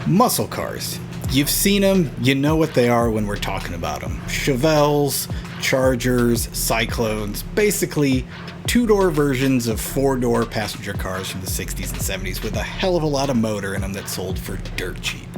Muscle cars. You've seen them, you know what they are when we're talking about them. Chevelles, Chargers, Cyclones, basically two-door versions of four-door passenger cars from the 60s and 70s with a hell of a lot of motor in them that sold for dirt cheap.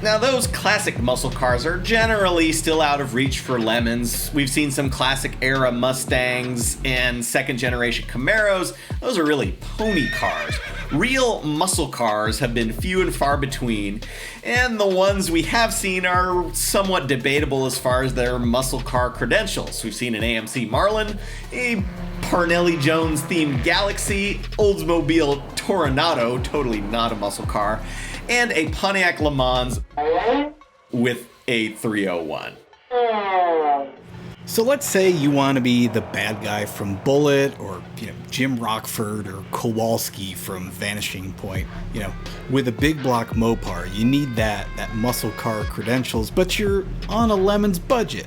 Now, those classic muscle cars are generally still out of reach for lemons. We've seen some classic era Mustangs and second generation Camaros. Those are really pony cars. Real muscle cars have been few and far between, and the ones we have seen are somewhat debatable as far as their muscle car credentials. We've seen an AMC Marlin, a Parnelli Jones themed Galaxy, Oldsmobile Toronado, totally not a muscle car, and a Pontiac Le Mans with a 301. So let's say you want to be the bad guy from Bullitt, or Jim Rockford or Kowalski from Vanishing Point. With a big block Mopar, you need that muscle car credentials, but you're on a Lemons budget.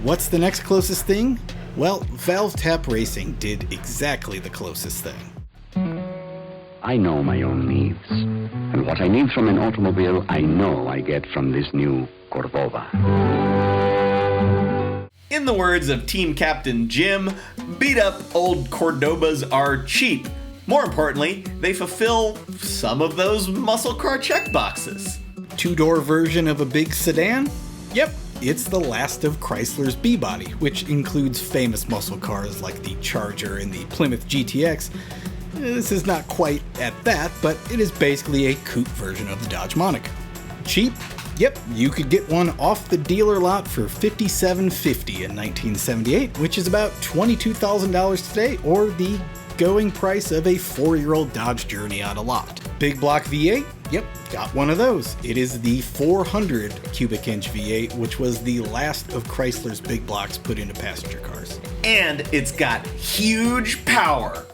What's the next closest thing? Well, Valve Tap Racing did exactly the closest thing. I know my own needs. And what I need from an automobile, I know I get from this new Cordoba. In the words of team captain Jim, beat-up old Cordobas are cheap. More importantly, they fulfill some of those muscle car checkboxes. Two-door version of a big sedan? Yep, it's the last of Chrysler's B-Body, which includes famous muscle cars like the Charger and the Plymouth GTX. This is not quite at that, but it is basically a coupe version of the Dodge Monica. Cheap? Yep, you could get one off the dealer lot for $57.50 in 1978, which is about $22,000 today, or the going price of a 4-year-old Dodge Journey on a lot. Big block V8? Yep, got one of those. It is the 400 cubic inch V8, which was the last of Chrysler's big blocks put into passenger cars. And it's got huge power.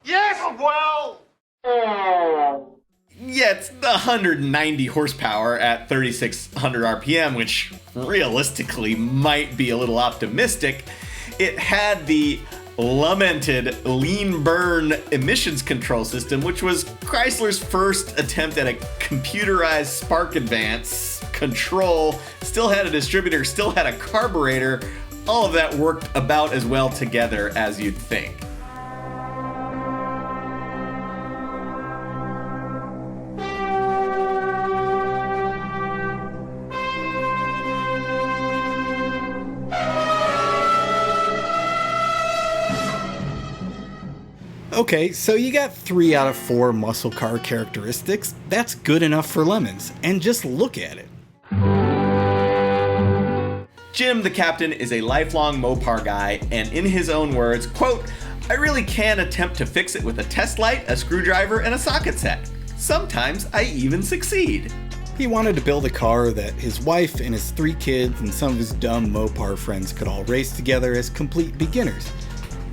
Yes, well! Yeah, it's the 190 horsepower at 3,600 RPM, which realistically might be a little optimistic. It had the lamented lean burn emissions control system, which was Chrysler's first attempt at a computerized spark advance control. Still had a distributor, still had a carburetor. All of that worked about as well together as you'd think. Okay, so you got 3 out of 4 muscle car characteristics. That's good enough for Lemons, and just look at it. Jim, the captain, is a lifelong Mopar guy, and in his own words, quote, "I really can attempt to fix it with a test light, a screwdriver, and a socket set. Sometimes I even succeed." He wanted to build a car that his wife and his 3 kids and some of his dumb Mopar friends could all race together as complete beginners.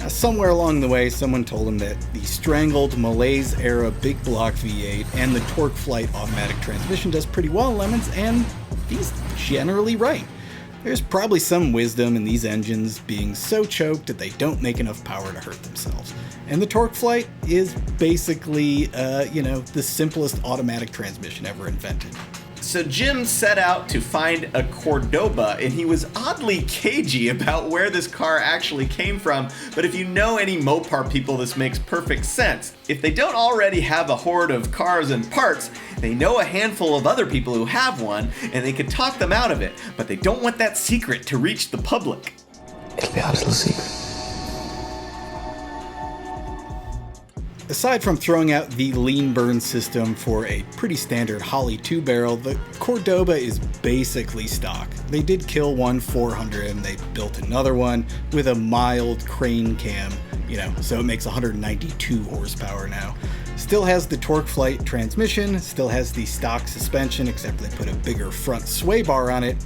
Now, somewhere along the way, someone told him that the strangled Malaise-era big block V8 and the Torque Flight automatic transmission does pretty well in Lemons, and he's generally right. There's probably some wisdom in these engines being so choked that they don't make enough power to hurt themselves. And the Torque Flight is basically, the simplest automatic transmission ever invented. So Jim set out to find a Cordoba, and he was oddly cagey about where this car actually came from, but if you know any Mopar people, this makes perfect sense. If they don't already have a horde of cars and parts, they know a handful of other people who have one, and they can talk them out of it, but they don't want that secret to reach the public. It'll be our little secret. Aside from throwing out the lean burn system for a pretty standard Holly 2-barrel, the Cordoba is basically stock. They did kill one 400 and they built another one with a mild crane cam, so it makes 192 horsepower now. Still has the Torque Flight transmission, still has the stock suspension, except they put a bigger front sway bar on it.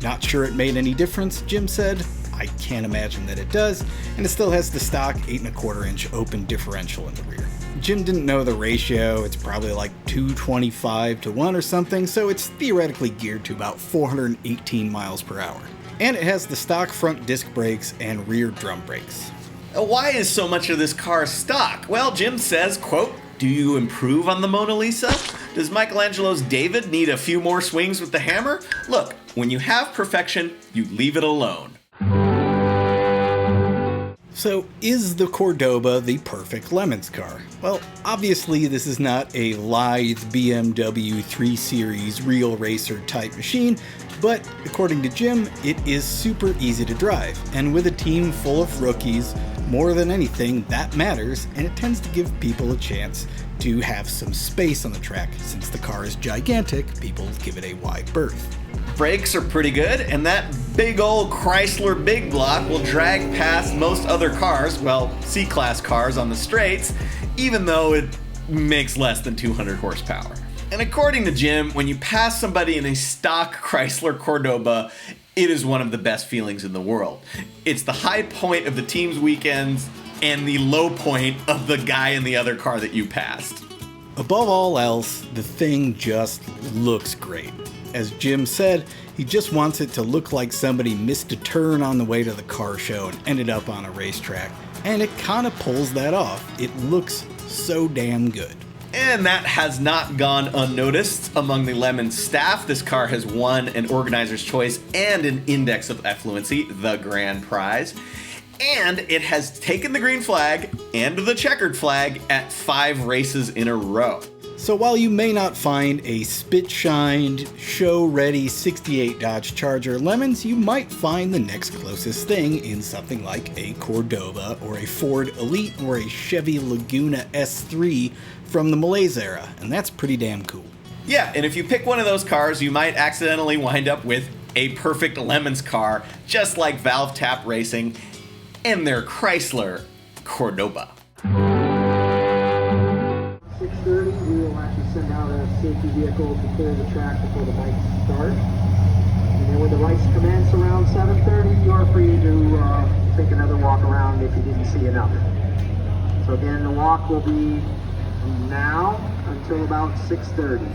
Not sure it made any difference, Jim said. I can't imagine that it does, and it still has the stock 8¼ inch open differential in the rear. Jim didn't know the ratio, it's probably like 225 to 1 or something, so it's theoretically geared to about 418 miles per hour. And it has the stock front disc brakes and rear drum brakes. Why is so much of this car stock? Well, Jim says, quote, "Do you improve on the Mona Lisa? Does Michelangelo's David need a few more swings with the hammer? Look, when you have perfection, you leave it alone. So, is the Cordoba the perfect Lemons car? Well, obviously this is not a lithe BMW 3 Series real racer type machine, but according to Jim, it is super easy to drive, and with a team full of rookies, more than anything, that matters, and it tends to give people a chance to have some space on the track. Since the car is gigantic, people give it a wide berth. Brakes are pretty good, and that big old Chrysler big block will drag past most other cars, well, C-Class cars on the straights, even though it makes less than 200 horsepower. And according to Jim, when you pass somebody in a stock Chrysler Cordoba, it is one of the best feelings in the world. It's the high point of the team's weekends and the low point of the guy in the other car that you passed. Above all else, the thing just looks great. As Jim said, he just wants it to look like somebody missed a turn on the way to the car show and ended up on a racetrack. And it kind of pulls that off. It looks so damn good. And that has not gone unnoticed among the Lemons staff. This car has won an Organizer's Choice and an Index of Effluency, the grand prize. And it has taken the green flag and the checkered flag at 5 races in a row. So while you may not find a spit-shined, show-ready 68 Dodge Charger Lemons, you might find the next closest thing in something like a Cordoba or a Ford Elite or a Chevy Laguna S3 from the Malaise era, and that's pretty damn cool. Yeah, and if you pick one of those cars, you might accidentally wind up with a perfect Lemons car, just like Valve Tap Racing and their Chrysler Cordoba. 6:30, we will actually send out a safety vehicle to clear the track before the bikes start. And then when the lights commence around 7:30, you are free to take another walk around if you didn't see enough. So again, the walk will be from now until about 6:30.